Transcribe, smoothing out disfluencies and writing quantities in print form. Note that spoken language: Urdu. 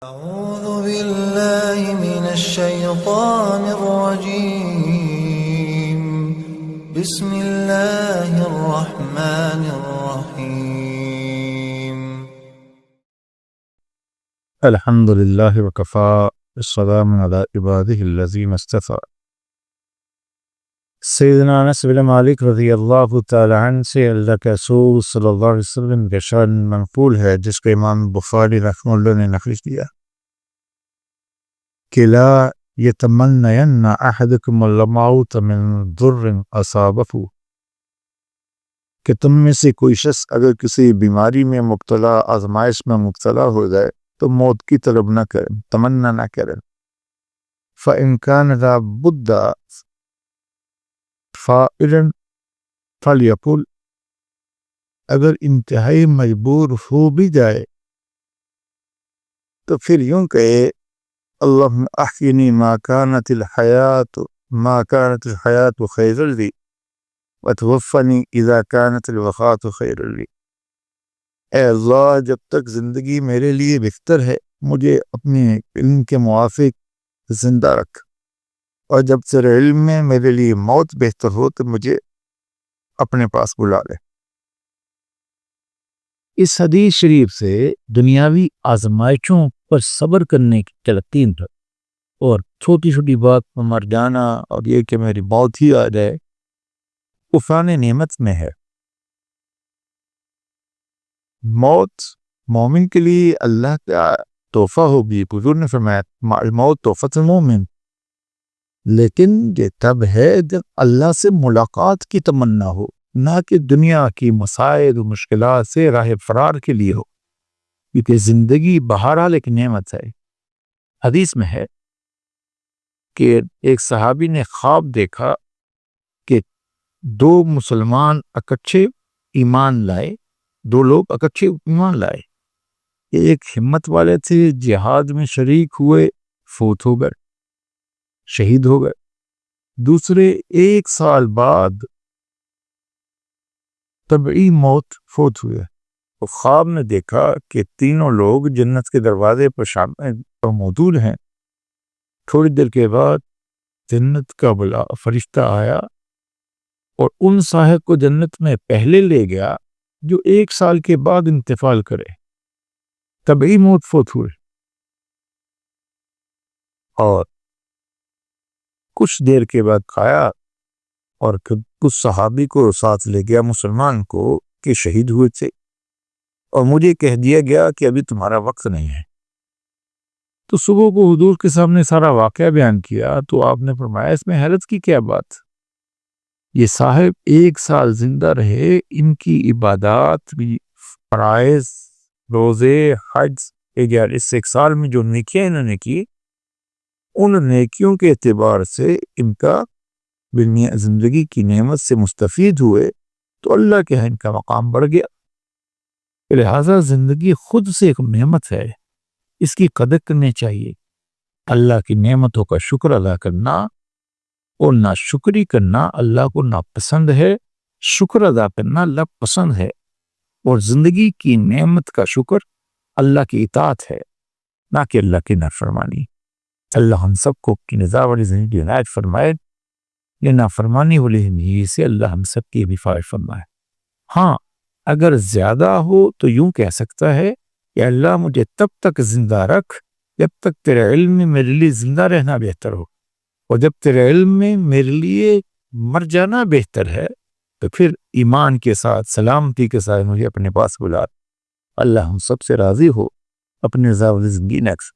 أعوذ بالله من الشيطان الرجيم. بسم الله الرحمن الرحيم. الحمد لله وكفى السلام على عباده الذين اصطفى. سیدنا انس بن مالک رضی اللہ تعالی عنہ سے اللہ کے رسول صلی اللہ علیہ وسلم کے شان منقول ہے، جس کو امام بخاری رحمہ اللہ نے نقل کیا کہ لا یتمنین احدکم الموت من ضر اصابہ، کہ تم میں سے کوئی شخص اگر کسی بیماری میں مبتلا، آزمائش میں مبتلا ہو جائے تو موت کی طلب نہ کرے، تمنا نہ کرے۔ فَإِنْ كَانَ لَا بُدَّ فَائِلًا فَلْيَقُلْ، اگر انتہائی مجبور ہو بھی جائے تو پھر یوں کہے اللہم احینی ما کانت الحیات خیرا لی وتوفنی اذا کانت الوفاة خیرا لی۔ اے اللہ، جب تک زندگی میرے لیے بہتر ہے مجھے اپنے علم کے موافق زندہ رکھ، اور جب تیرے علم میں میرے لیے موت بہتر ہو تو مجھے اپنے پاس بلا لے۔ اس حدیث شریف سے دنیاوی آزمائشوں پر صبر کرنے کی تلقین ہے، اور چھوٹی چھوٹی بات پر مر جانا اور یہ کہ میری موت ہی آ جائے کفران نعمت میں ہے۔ موت مومن کے لیے اللہ کا تحفہ ہوگی، حضور نے فرمایا الموت تحفۃ المومن، لیکن یہ تب ہے جب اللہ سے ملاقات کی تمنا ہو، نہ کہ دنیا کی مسائل و مشکلات سے راہ فرار کے لیے ہو، کیونکہ زندگی بہرحال ایک نعمت ہے۔ حدیث میں ہے کہ ایک صحابی نے خواب دیکھا کہ دو مسلمان اکٹھے ایمان لائے، دو لوگ اکٹھے ایمان لائے، ایک ہمت والے تھے، جہاد میں شریک ہوئے، فوت ہو گئے، شہید ہو گئے، دوسرے 1 سال بعد طبعی موت فوت ہوئے۔ تو خواب میں دیکھا کہ تینوں لوگ جنت کے دروازے پر موجود ہیں۔ تھوڑی دیر کے بعد جنت کا بلا فرشتہ آیا اور ان صاحب کو جنت میں پہلے لے گیا جو 1 سال کے بعد انتقال کرے، طبعی موت فوت ہوئے۔ اور کچھ دیر کے بعد کھایا اور پھر کچھ صحابی کو ساتھ لے گیا، مسلمان کو، کہ شہید ہوئے تھے، اور مجھے کہہ دیا گیا کہ ابھی تمہارا وقت نہیں ہے۔ تو صبح کو حضور کے سامنے سارا واقعہ بیان کیا تو آپ نے فرمایا اس میں حیرت کی کیا بات، یہ صاحب 1 سال زندہ رہے، ان کی عبادات بھی، فرائض، روزے، حج، اس 1 سال میں جو نیکیاں انہوں نے کی، ان نیکیوں کے اعتبار سے ان کا زندگی کی نعمت سے مستفید ہوئے، تو اللہ کے ہاں ان کا مقام بڑھ گیا۔ لہذا زندگی خود سے ایک نعمت ہے، اس کی قدر کرنی چاہیے۔ اللہ کی نعمتوں کا شکر ادا کرنا اور ناشکری کرنا اللہ کو ناپسند ہے، شکر ادا کرنا اللہ پسند ہے، اور زندگی کی نعمت کا شکر اللہ کی اطاعت ہے، نہ کہ اللہ کی نافرمانی۔ اللہ ہم سب کو کی نظام والی زندگی عنایت فرمائے، یہ نافرمانی والی زندگی سے اللہ ہم سب کی حفاظت فرمائے۔ ہاں، اگر زیادہ ہو تو یوں کہہ سکتا ہے کہ اللہ مجھے تب تک زندہ رکھ جب تک تیرے علم میں میرے لیے زندہ رہنا بہتر ہو، اور جب تیرے علم میں میرے لیے مر جانا بہتر ہے تو پھر ایمان کے ساتھ، سلامتی کے ساتھ مجھے اپنے پاس بلا۔ اللہ ہم سب سے راضی ہو، اپنے زندگی نقص